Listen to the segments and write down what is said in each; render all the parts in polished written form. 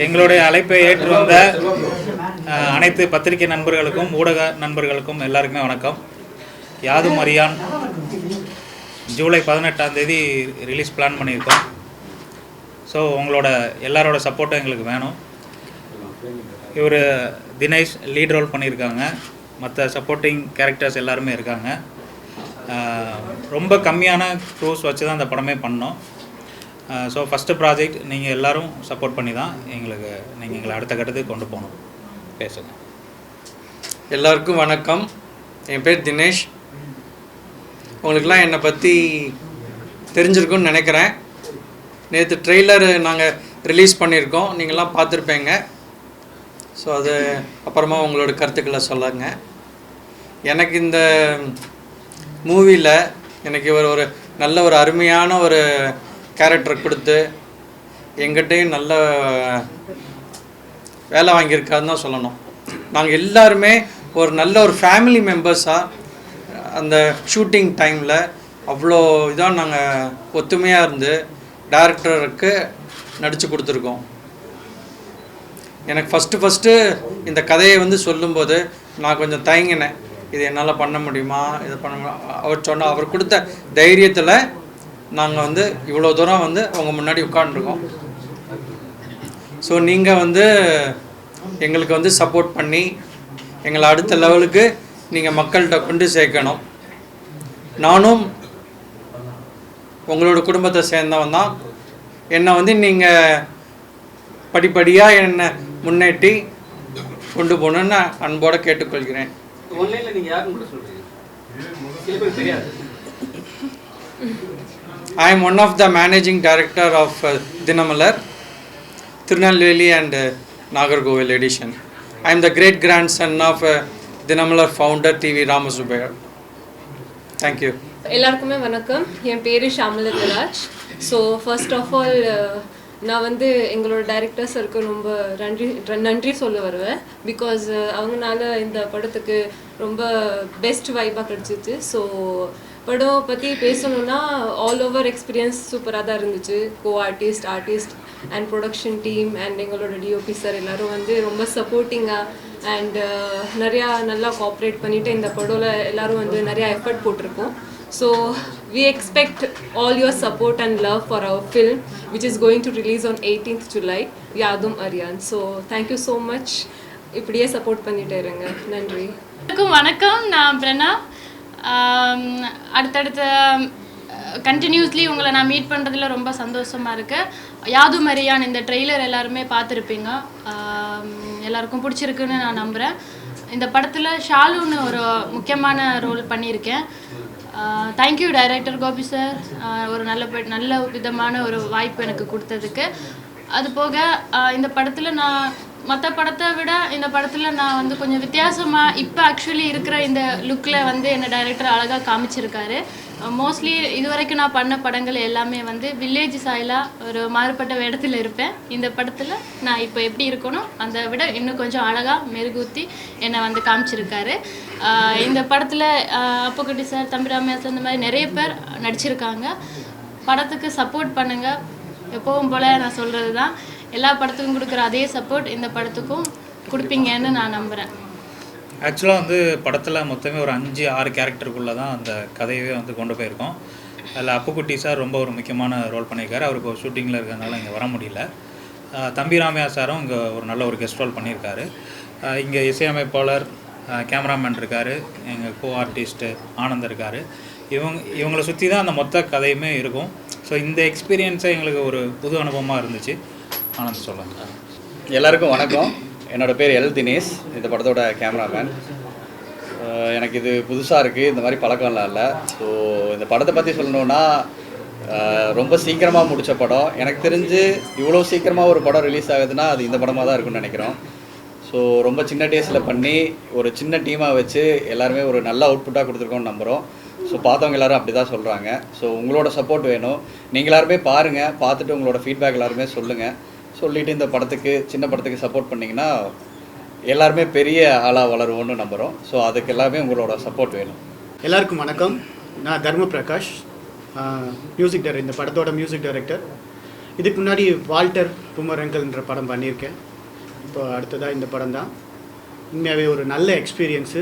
எங்களுடைய அழைப்பை ஏற்று வந்த அனைத்து பத்திரிகை நண்பர்களுக்கும் ஊடக நண்பர்களுக்கும் எல்லாருக்குமே வணக்கம். யாதும் அறியான் ஜூலை 18ஆம் தேதி ரிலீஸ் பிளான் பண்ணியிருக்கோம். ஸோ உங்களோட எல்லாரோட சப்போர்ட்டும் எங்களுக்கு வேணும். இவர் தினேஷ் லீட் ரோல் பண்ணியிருக்காங்க. மற்ற சப்போர்ட்டிங் கேரக்டர்ஸ் எல்லாருமே இருக்காங்க. ரொம்ப கம்மியான க்ரூஸ் வச்சு தான் அந்த படமே பண்ணோம். ஸோ ஃபஸ்ட்டு ப்ராஜெக்ட் நீங்கள் எல்லோரும் சப்போர்ட் பண்ணி தான் நீங்கள் எங்களை அடுத்த கட்டத்துக்கு கொண்டு போகணும். பேசுங்க. எல்லாருக்கும் வணக்கம். என் பேர் தினேஷ். உங்களுக்கெல்லாம் என்னை பற்றி தெரிஞ்சிருக்குன்னு நினைக்கிறேன். நேற்று ட்ரெய்லர் நாங்கள் ரிலீஸ் பண்ணியிருக்கோம், நீங்கள்லாம் பார்த்துருப்பீங்க. ஸோ அது அப்புறமா உங்களோட கருத்துக்களை சொல்லுங்க. எனக்கு இந்த மூவியில் எனக்கு இவர் ஒரு நல்ல ஒரு அருமையான ஒரு கேரக்டர் கொடுத்து எங்கிட்டையும் நல்ல வேலை வாங்கியிருக்காருன்னு தான் சொல்லணும். நாங்கள் எல்லாருமே ஒரு நல்ல ஒரு ஃபேமிலி மெம்பர்ஸாக அந்த ஷூட்டிங் டைமில் அவ்வளோ இதாக நாங்கள் ஒத்துமையாக இருந்து டைரக்டருக்கு நடித்து கொடுத்துருக்கோம். எனக்கு ஃபஸ்ட்டு இந்த கதையை சொல்லும்போது நான் கொஞ்சம் தயங்கினேன். இது என்னால் பண்ண முடியுமா, இதை பண்ண அவர் கொடுத்த தைரியத்தில் நாங்கள் இவ்வளோ தூரம் அவங்க முன்னாடி உட்காந்துருக்கோம். ஸோ நீங்கள் எங்களுக்கு சப்போர்ட் பண்ணி எங்களை அடுத்த லெவலுக்கு நீங்கள் மக்கள்கிட்ட கொண்டு சேர்க்கணும். நானும் உங்களோட குடும்பத்தை சேர்ந்தவன் தான். என்னை நீங்கள் படிப்படியாக என்னை முன்னேற்றி கொண்டு போகணுன்னு அன்போடு கேட்டுக்கொள்கிறேன். I am one of the managing director of Dinamalar, Tirunelveli and Nagarkoil edition. I am the great grandson of Dinamalar founder TV Ramasubbayar. Thank you. எல்லாருக்குமே வணக்கம். என் பேர் ஷாமலராஜ். ஸோ ஃபர்ஸ்ட் ஆஃப் ஆல் நான் எங்களோட டைரக்டர்ஸருக்கு ரொம்ப நன்றி சொல்ல வருவேன். பிகாஸ் அவங்களால இந்த படத்துக்கு ரொம்ப பெஸ்ட் வைப்பாக கிடச்சிச்சு. ஸோ படம் பற்றி பேசணுன்னா ஆல் ஓவர் எக்ஸ்பீரியன்ஸ் சூப்பராக தான் இருந்துச்சு. Artist and production team and எங்களோட டிஓபி சார் எல்லோரும் ரொம்ப சப்போர்ட்டிங்காக அண்ட் நிறையா நல்லா கோஆப்ரேட் பண்ணிவிட்டு இந்த படம்ல எல்லோரும் நிறையா எஃபர்ட் போட்டிருக்கோம். So we expect all your support and love for our film which is going to release on 18th July, யாதும் அறியான். So thank you so much. இப்படியே சப்போர்ட் பண்ணிகிட்டே இருங்க. நன்றி. வணக்கம். நான் பிரணா. அடுத்தடுத்த கண்டினியூஸ்லி உங்களை நான் மீட் பண்ணுறதுல ரொம்ப சந்தோஷமாக இருக்குது. யாதும் அறியான் இந்த ட்ரெய்லர் எல்லாருமே பார்த்துருப்பீங்க. எல்லாருக்கும் பிடிச்சிருக்குன்னு நான் நம்புகிறேன். இந்த படத்தில் ஷாலுன்னு ஒரு முக்கியமான ரோல் பண்ணியிருக்கேன். தேங்க்யூ டைரக்டர் கோபி சார், ஒரு நல்ல விதமான ஒரு வாய்ப்பு எனக்கு கொடுத்ததுக்கு. அது போக இந்த படத்தில் நான் மற்ற படத்தை விட இந்த படத்தில் நான் கொஞ்சம் வித்தியாசமாக இப்போ ஆக்சுவலி இருக்கிற இந்த லுக்கில் என்னை டைரக்டர் அழகாக காமிச்சிருக்காரு. மோஸ்ட்லி இது வரைக்கும் நான் பண்ண படங்கள் எல்லாமே வில்லேஜ் சாயலாக ஒரு மாறுபட்ட இடத்துல இருப்பேன். இந்த படத்தில் நான் இப்போ எப்படி இருக்கணும் அதை விட இன்னும் கொஞ்சம் அழகாக மெருகூத்தி என்னை காமிச்சிருக்காரு. இந்த படத்தில் அப்புக்குட்டி சார், தம்பிராமையா சார், இந்த மாதிரி நிறைய பேர் நடிச்சிருக்காங்க. படத்துக்கு சப்போர்ட் பண்ணுங்கள். எப்பவும் போல் நான் சொல்கிறது தான், எல்லா படத்துக்கும் கொடுக்குற அதே சப்போர்ட் இந்த படத்துக்கும் கொடுப்பீங்கன்னு நான் நம்புகிறேன். ஆக்சுவலாக படத்தில் மொத்தமே ஒரு 5-6 கேரக்டருக்குள்ளே தான் அந்த கதையவே கொண்டு போயிருக்கோம். அதில் அப்புக்குட்டி சார் ரொம்ப ஒரு முக்கியமான ரோல் பண்ணியிருக்காரு. அவருக்கு ஒரு ஷூட்டிங்கில் இருக்கிறதுனால இங்கே வர முடியல. தம்பிராமையா சாரும் இங்கே ஒரு நல்ல ஒரு கெஸ்ட் ரோல் பண்ணியிருக்காரு. இங்கே இசையமைப்பாளர், கேமராமேன் இருக்கார், எங்கள் ஆர்டிஸ்ட்டு ஆனந்த் இருக்கார். இவங்களை சுற்றி தான் அந்த மொத்த கதையுமே இருக்கும். ஸோ இந்த எக்ஸ்பீரியன்ஸை எங்களுக்கு ஒரு புது அனுபவமாக இருந்துச்சு. ஆனந்த் சொல்லுங்க. எல்லாருக்கும் வணக்கம். என்னோடய பேர் எல் தினேஷ், இந்த படத்தோட கேமராமேன். எனக்கு இது புதுசாக இருக்குது, இந்த மாதிரி பழக்கம்லாம் இல்லை. ஸோ இந்த படத்தை பற்றி சொல்லணுன்னா ரொம்ப சீக்கிரமாக முடித்த படம். எனக்கு தெரிஞ்சு இவ்வளோ சீக்கிரமாக ஒரு படம் ரிலீஸ் ஆகுதுன்னா அது இந்த படமாக தான் இருக்குன்னு நினைக்கிறோம். ஸோ ரொம்ப சின்ன டேஸில் பண்ணி ஒரு சின்ன டீமாக வச்சு எல்லாருமே ஒரு நல்ல அவுட்புட்டாக கொடுத்துருக்கோன்னு நம்புகிறோம். ஸோ பார்த்தவங்க எல்லோரும் அப்படி தான் சொல்கிறாங்க. ஸோ உங்களோட சப்போர்ட் வேணும். நீங்கள் எல்லாருமே பாருங்கள், பார்த்துட்டு உங்களோட ஃபீட்பேக் எல்லாருமே சொல்லுங்கள். சொல்லிவிட்டு இந்த படத்துக்கு, சின்ன படத்துக்கு சப்போர்ட் பண்ணிங்கன்னா எல்லாருமே பெரிய ஆளாக வளருவோன்னு நம்புகிறோம். ஸோ அதுக்கு எல்லாமே உங்களோட சப்போர்ட் வேணும். எல்லாருக்கும் வணக்கம். நான் தர்ம பிரகாஷ், இந்த படத்தோட மியூசிக் டைரக்டர். இதுக்கு முன்னாடி வால்டர் பூமரங்கல்ன்ற படம் பண்ணியிருக்கேன். இப்போ அடுத்ததாக இந்த படம் தான். உண்மையாகவே ஒரு நல்ல எக்ஸ்பீரியன்ஸு.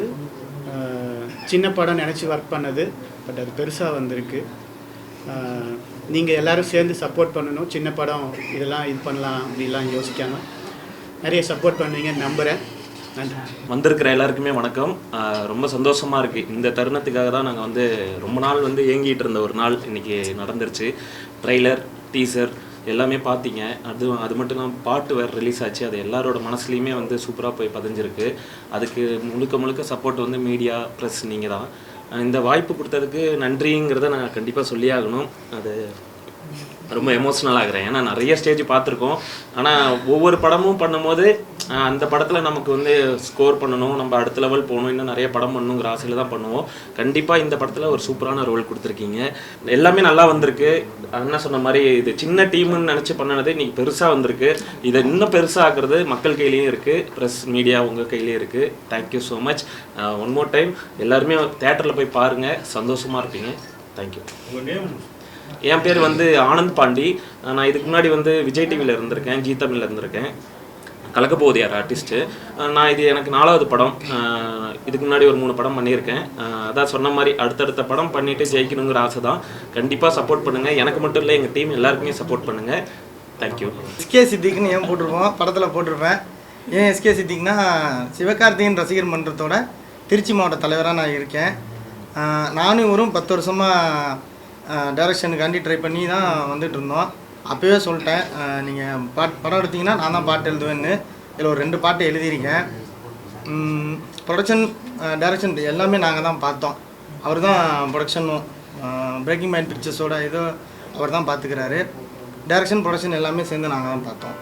சின்ன படம் நினச்சி ஒர்க் பண்ணது, பட் அது பெருசாக வந்திருக்கு. நீங்கள் எல்லோரும் சேர்ந்து சப்போர்ட் பண்ணணும். சின்ன படம் இதெல்லாம் இது பண்ணலாம் அப்படிலாம் யோசிக்காமல் நிறைய சப்போர்ட் பண்ணுவீங்கன்னு நம்புகிறேன். நன்றி. வந்திருக்கிற எல்லாருக்குமே வணக்கம். ரொம்ப சந்தோஷமாக இருக்குது. இந்த தருணத்துக்காக தான் நாங்கள் வந்து ரொம்ப நாள் வந்து ஏங்கிட்டு இருந்த ஒரு நாள் இன்றைக்கி நடந்துருச்சு. ட்ரெய்லர், டீசர் எல்லாமே பார்த்தீங்க. அது மட்டும் இல்லாமல் பாட்டு வேறு ரிலீஸ் ஆச்சு. அது எல்லாரோட மனசுலையுமே வந்து சூப்பராக போய் பதிஞ்சிருக்கு. அதுக்கு முழுக்க சப்போர்ட் வந்து மீடியா, ப்ரெஸ் நீங்கள் தான். இந்த வாய்ப்பு கொடுத்ததுக்கு நன்றிங்கிறத நான் கண்டிப்பாக சொல்லி ஆகணும். அது ரொம்ப எமோஷ்னல் ஆகிறேன். ஏன்னா நிறைய ஸ்டேஜ் பார்த்துருக்கோம். ஆனால் ஒவ்வொரு படமும் பண்ணும்போது அந்த படத்தில் நமக்கு வந்து ஸ்கோர் பண்ணணும், நம்ம அடுத்த லெவல் போகணும், இன்னும் நிறைய படம் பண்ணணுங்கிற ஆசையில் தான் பண்ணுவோம். கண்டிப்பாக இந்த படத்தில் ஒரு சூப்பரான ரோல் கொடுத்துருக்கீங்க. எல்லாமே நல்லா வந்திருக்கு. அண்ணா சொன்ன மாதிரி இது சின்ன டீம்னு நினச்சி பண்ணினது இன்றைக்கி பெருசாக வந்திருக்கு. இதை இன்னும் பெருசாக ஆக்குறது மக்கள் கையிலையும் இருக்குது, ப்ரெஸ் மீடியா உங்கள் கையிலையும் இருக்குது. Thank you so much. One more time எல்லாருமே தேட்டரில் போய் பாருங்கள், சந்தோஷமாக இருப்பீங்க. தேங்க்யூ. என் பேர் வந்து ஆனந்த் பாண்டி. நான் இதுக்கு முன்னாடி வந்து விஜய் டிவியில் இருந்திருக்கேன், ஜீ தமிழில் இருந்திருக்கேன், கலக்கப்போதியார் ஆர்டிஸ்ட்டு. நான் இது எனக்கு 4வது படம். இதுக்கு முன்னாடி ஒரு 3 படம் பண்ணியிருக்கேன். அதான் சொன்ன மாதிரி அடுத்தடுத்த படம் பண்ணிவிட்டு ஜெயிக்கணுங்கிற ஆசை தான். கண்டிப்பாக சப்போர்ட் பண்ணுங்கள். எனக்கு மட்டும் இல்லை, எங்கள் டீம் எல்லாருக்குமே சப்போர்ட் பண்ணுங்கள். தேங்க்யூ. எஸ்கே சித்திக்னு ஏன் போட்டிருப்போம், படத்தில் போட்டிருப்பேன். ஏன் எஸ்கே சித்திக்னா சிவகார்த்திகேயன் ரசிகர் மன்றத்தோட திருச்சி மாவட்ட தலைவராக நான் இருக்கேன். நானும் இவரும் 10 வருஷமாக டைரக்ஷனுக்காண்டி ட்ரை பண்ணி தான் வந்துட்டு இருந்தோம். அப்போவே சொல்லிட்டேன், நீங்கள் படம் எடுத்திங்கன்னா நான் தான் பாட்டு எழுதுவேன்னு. இதில் ஒரு 2 பாட்டு எழுதியிருக்கேன். ப்ரொடக்ஷன், டைரக்ஷன் எல்லாமே நாங்கள் தான் பார்த்தோம். அவர் தான் ப்ரொடக்ஷனும் பிரேக்கிங் மைண்ட் பிக்சர்ஸோட இதோ அவர் தான் பார்த்துக்கிறாரு. டைரக்ஷன், ப்ரொடக்ஷன் எல்லாமே சேர்ந்து நாங்கள் தான் பார்த்தோம்.